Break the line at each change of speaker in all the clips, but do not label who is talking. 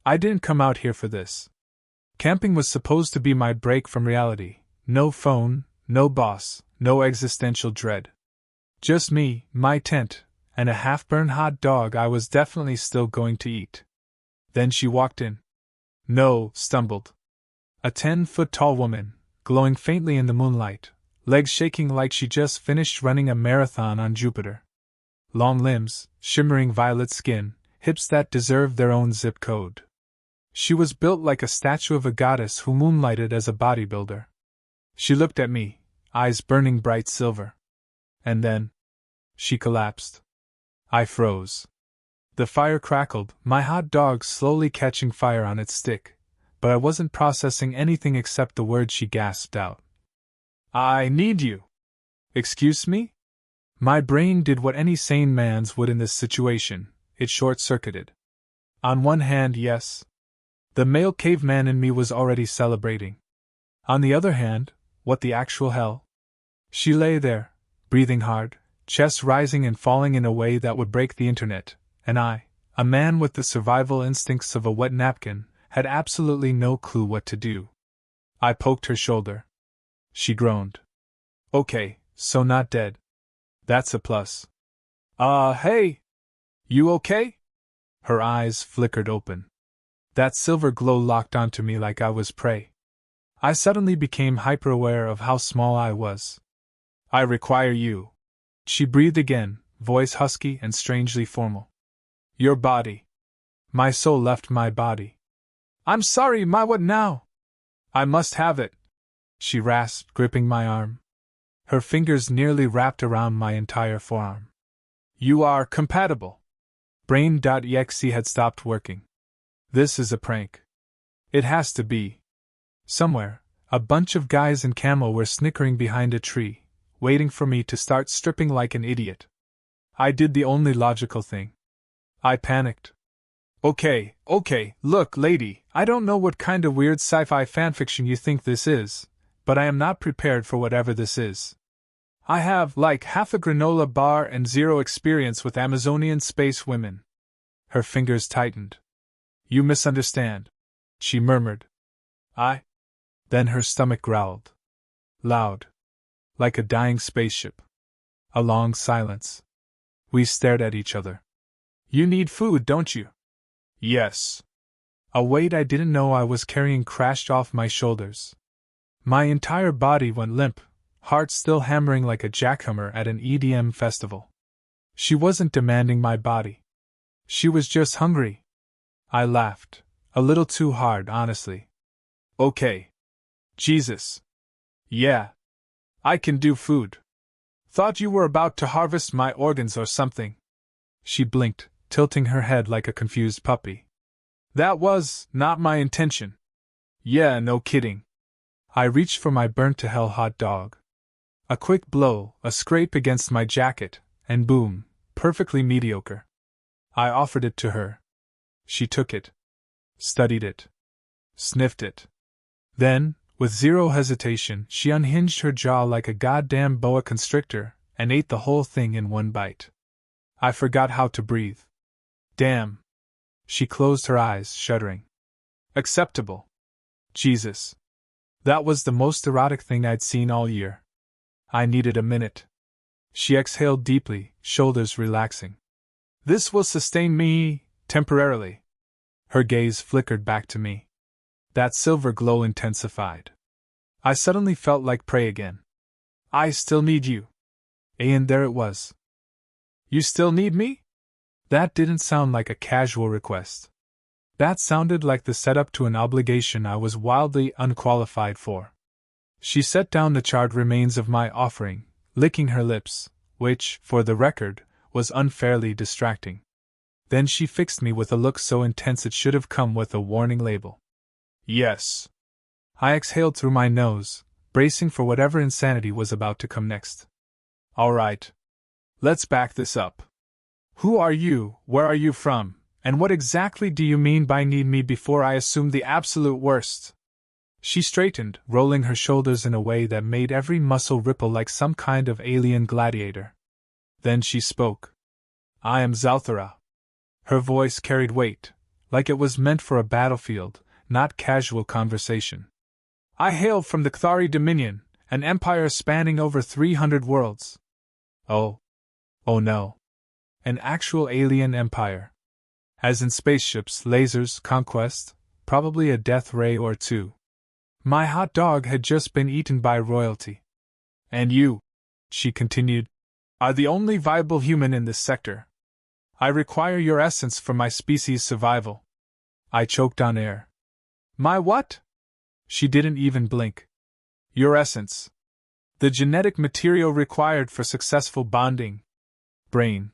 I didn't come out here for this. Camping was supposed to be my break from reality. No phone, no boss, no existential dread. Just me, my tent, and a half-burned hot dog I was definitely still going to eat. Then she walked in. No, stumbled. A 10-foot-tall woman, glowing faintly in the moonlight, legs shaking like she just finished running a marathon on Jupiter. Long limbs, shimmering violet skin, hips that deserved their own zip code. She was built like a statue of a goddess who moonlighted as a bodybuilder. She looked at me, eyes burning bright silver. And then she collapsed. I froze. The fire crackled, my hot dog slowly catching fire on its stick, but I wasn't processing anything except the words she gasped out. I need you. Excuse me? My brain did what any sane man's would in this situation. It short-circuited. On one hand, yes. The male caveman in me was already celebrating. On the other hand, what the actual hell? She lay there, breathing hard, chest rising and falling in a way that would break the internet, and I, a man with the survival instincts of a wet napkin, had absolutely no clue what to do. I poked her shoulder. She groaned. Okay, so not dead. That's a plus. Hey! You okay? Her eyes flickered open. That silver glow locked onto me like I was prey. I suddenly became hyper-aware of how small I was. I require you. She breathed again, voice husky and strangely formal. Your body. My soul left my body. I'm sorry, my what now? I must have it. She rasped, gripping my arm. Her fingers nearly wrapped around my entire forearm. You are compatible. Brain.exe had stopped working. This is a prank. It has to be. Somewhere, a bunch of guys in camo were snickering behind a tree, waiting for me to start stripping like an idiot. I did the only logical thing. I panicked. Okay, look, lady, I don't know what kind of weird sci-fi fanfiction you think this is, but I am not prepared for whatever this is. I have, like, half a granola bar and zero experience with Amazonian space women. Her fingers tightened. You misunderstand, she murmured. Then her stomach growled. Loud. Like a dying spaceship. A long silence. We stared at each other. You need food, don't you? Yes. A weight I didn't know I was carrying crashed off my shoulders. My entire body went limp, heart still hammering like a jackhammer at an EDM festival. She wasn't demanding my body. She was just hungry. I laughed, a little too hard, honestly. Okay. Jesus. Yeah. I can do food. Thought you were about to harvest my organs or something. She blinked, tilting her head like a confused puppy. That was not my intention. Yeah, no kidding. I reached for my burnt-to-hell hot dog. A quick blow, a scrape against my jacket, and boom, perfectly mediocre. I offered it to her. She took it. Studied it. Sniffed it. Then, with zero hesitation, she unhinged her jaw like a goddamn boa constrictor and ate the whole thing in one bite. I forgot how to breathe. Damn. She closed her eyes, shuddering. Acceptable. Jesus. That was the most erotic thing I'd seen all year. I needed a minute. She exhaled deeply, shoulders relaxing. This will sustain me, temporarily. Her gaze flickered back to me. That silver glow intensified. I suddenly felt like prey again. I still need you. And there it was. You still need me? That didn't sound like a casual request. That sounded like the setup to an obligation I was wildly unqualified for. She set down the charred remains of my offering, licking her lips, which, for the record, was unfairly distracting. Then she fixed me with a look so intense it should have come with a warning label. Yes. I exhaled through my nose, bracing for whatever insanity was about to come next. All right. Let's back this up. Who are you, where are you from, and what exactly do you mean by need me before I assume the absolute worst? She straightened, rolling her shoulders in a way that made every muscle ripple like some kind of alien gladiator. Then she spoke. I am Zalthara. Her voice carried weight, like it was meant for a battlefield, not casual conversation. I hail from the Kthari Dominion, an empire spanning over 300 worlds. Oh. Oh no. An actual alien empire. As in spaceships, lasers, conquest, probably a death ray or two. My hot dog had just been eaten by royalty. And you, she continued, are the only viable human in this sector. I require your essence for my species' survival. I choked on air. My what? She didn't even blink. Your essence. The genetic material required for successful bonding. Brain.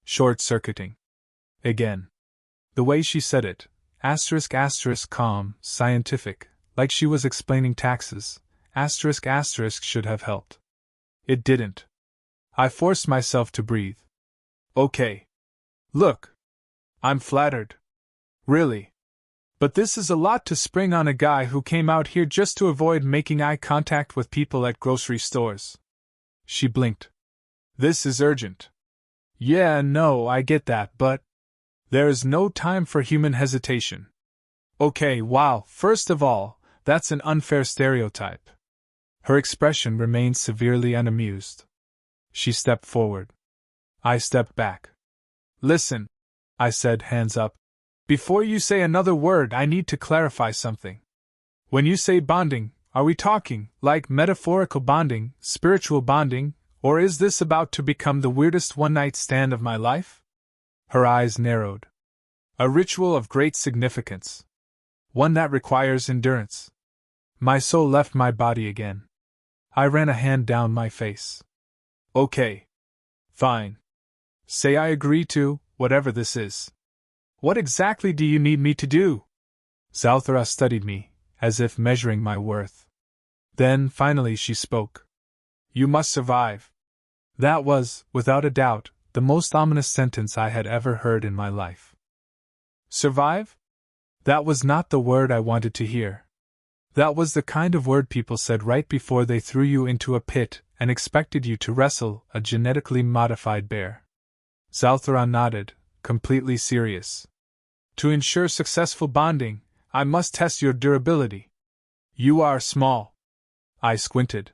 Short-circuiting. Again. The way she said it, asterisk asterisk calm, scientific, like she was explaining taxes, asterisk asterisk should have helped. It didn't. I forced myself to breathe. Okay. Look. I'm flattered. Really. But this is a lot to spring on a guy who came out here just to avoid making eye contact with people at grocery stores. She blinked. This is urgent. Yeah, no, I get that, but there is no time for human hesitation. Okay, wow, first of all, that's an unfair stereotype. Her expression remained severely unamused. She stepped forward. I stepped back. Listen, I said, hands up. Before you say another word, I need to clarify something. When you say bonding, are we talking, like metaphorical bonding, spiritual bonding, or is this about to become the weirdest one-night stand of my life? Her eyes narrowed. A ritual of great significance. One that requires endurance. My soul left my body again. I ran a hand down my face. Okay. Fine. Say I agree to, whatever this is. What exactly do you need me to do? Zalthara studied me, as if measuring my worth. Then, finally, she spoke. You must survive. That was, without a doubt, the most ominous sentence I had ever heard in my life. Survive? That was not the word I wanted to hear. That was the kind of word people said right before they threw you into a pit and expected you to wrestle a genetically modified bear. Zalthara nodded, completely serious. To ensure successful bonding, I must test your durability. You are small. I squinted.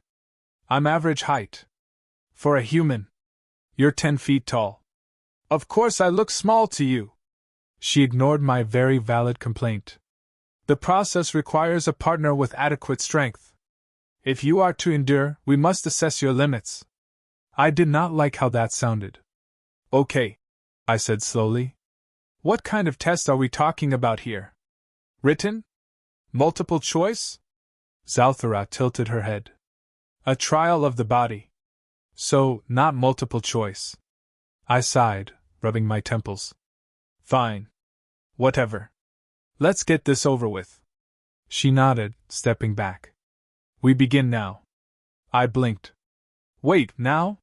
I'm average height. For a human. You're 10 feet tall. Of course I look small to you. She ignored my very valid complaint. The process requires a partner with adequate strength. If you are to endure, we must assess your limits. I did not like how that sounded. Okay, I said slowly. What kind of test are we talking about here? Written? Multiple choice? Zalthara tilted her head. A trial of the body. So, not multiple choice. I sighed, rubbing my temples. Fine. Whatever. Let's get this over with. She nodded, stepping back. We begin now. I blinked. Wait, now?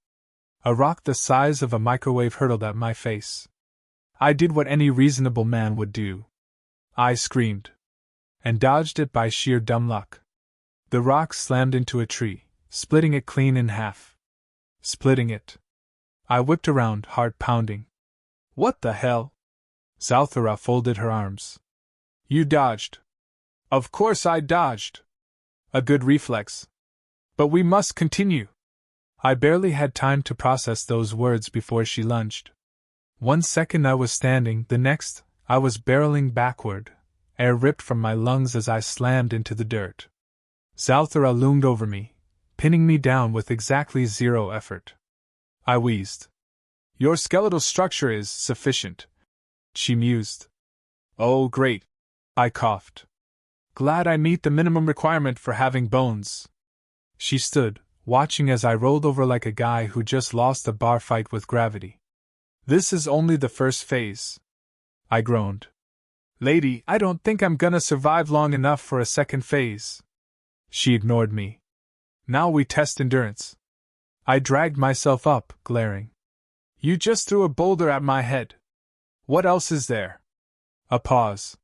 A rock the size of a microwave hurtled at my face. I did what any reasonable man would do. I screamed. And dodged it by sheer dumb luck. The rock slammed into a tree, splitting it clean in half. Splitting it. I whipped around, heart pounding. What the hell? Zalthara folded her arms. You dodged. Of course I dodged. A good reflex. But we must continue. I barely had time to process those words before she lunged. 1 second I was standing, the next, I was barreling backward, air ripped from my lungs as I slammed into the dirt. Zalthara loomed over me, pinning me down with exactly zero effort. I wheezed. Your skeletal structure is sufficient, she mused. Oh, great. I coughed. Glad I meet the minimum requirement for having bones. She stood, watching as I rolled over like a guy who just lost a bar fight with gravity. This is only the first phase. I groaned. Lady, I don't think I'm gonna survive long enough for a second phase. She ignored me. Now we test endurance. I dragged myself up, glaring. You just threw a boulder at my head. What else is there? A pause.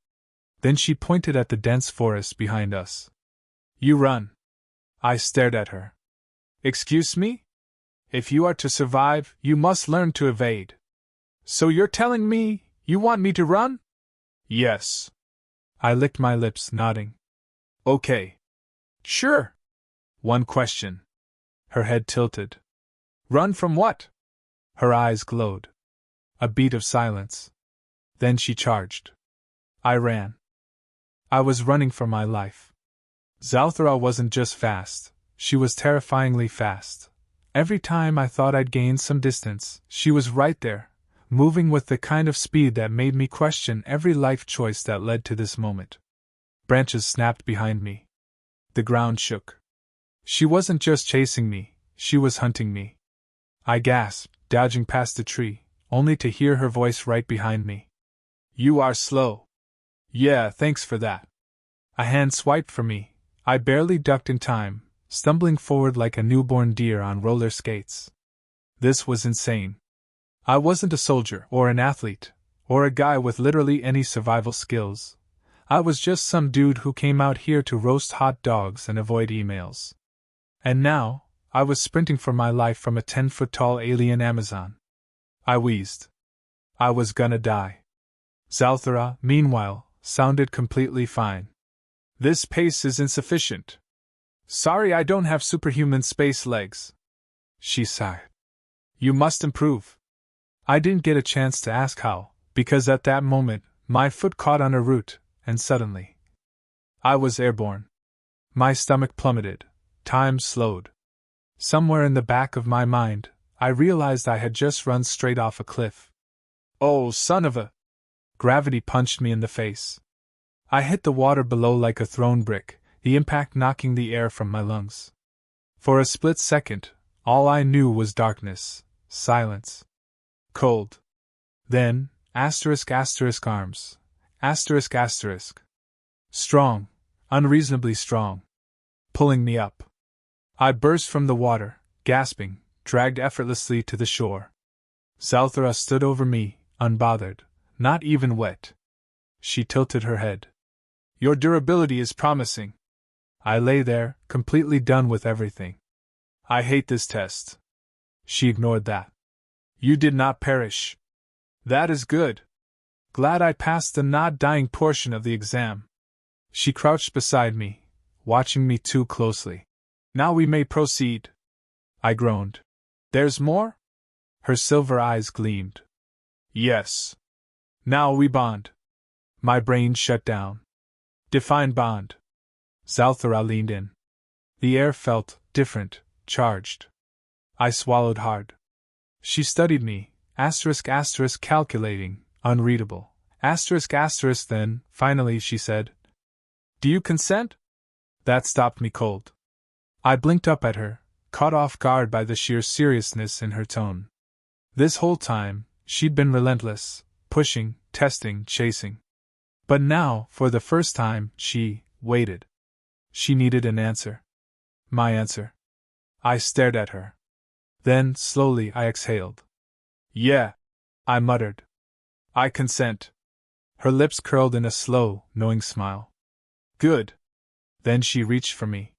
Then she pointed at the dense forest behind us. You run. I stared at her. Excuse me? If you are to survive, you must learn to evade. So you're telling me you want me to run? Yes. I licked my lips, nodding. Okay. Sure. One question. Her head tilted. Run from what? Her eyes glowed. A beat of silence. Then she charged. I ran. I was running for my life. Zalthara wasn't just fast, she was terrifyingly fast. Every time I thought I'd gained some distance, she was right there, moving with the kind of speed that made me question every life choice that led to this moment. Branches snapped behind me. The ground shook. She wasn't just chasing me, she was hunting me. I gasped, dodging past a tree, only to hear her voice right behind me. You are slow. Yeah, thanks for that. A hand swiped for me. I barely ducked in time, stumbling forward like a newborn deer on roller skates. This was insane. I wasn't a soldier, or an athlete, or a guy with literally any survival skills. I was just some dude who came out here to roast hot dogs and avoid emails. And now, I was sprinting for my life from a 10-foot-tall alien Amazon. I wheezed. I was gonna die. Zalthara, meanwhile, sounded completely fine. This pace is insufficient. Sorry I don't have superhuman space legs. She sighed. You must improve. I didn't get a chance to ask how, because at that moment, my foot caught on a root, and suddenly, I was airborne. My stomach plummeted. Time slowed. Somewhere in the back of my mind, I realized I had just run straight off a cliff. Oh, son of a... Gravity punched me in the face. I hit the water below like a thrown brick, the impact knocking the air from my lungs. For a split second, all I knew was darkness, silence, cold. Then, arms. Strong, unreasonably strong. Pulling me up. I burst from the water, gasping, dragged effortlessly to the shore. Zalthara stood over me, unbothered, not even wet. She tilted her head. Your durability is promising. I lay there, completely done with everything. I hate this test. She ignored that. You did not perish. That is good. Glad I passed the not-dying portion of the exam. She crouched beside me, watching me too closely. Now we may proceed. I groaned. There's more? Her silver eyes gleamed. Yes. Now we bond. My brain shut down. Define bond. Zalthara leaned in. The air felt different, charged. I swallowed hard. She studied me, calculating, unreadable. Then, finally she said, Do you consent? That stopped me cold. I blinked up at her, caught off guard by the sheer seriousness in her tone. This whole time, she'd been relentless, pushing, testing, chasing. But now, for the first time, she waited. She needed an answer. My answer. I stared at her. Then, slowly, I exhaled. Yeah, I muttered. I consent. Her lips curled in a slow, knowing smile. Good. Then she reached for me.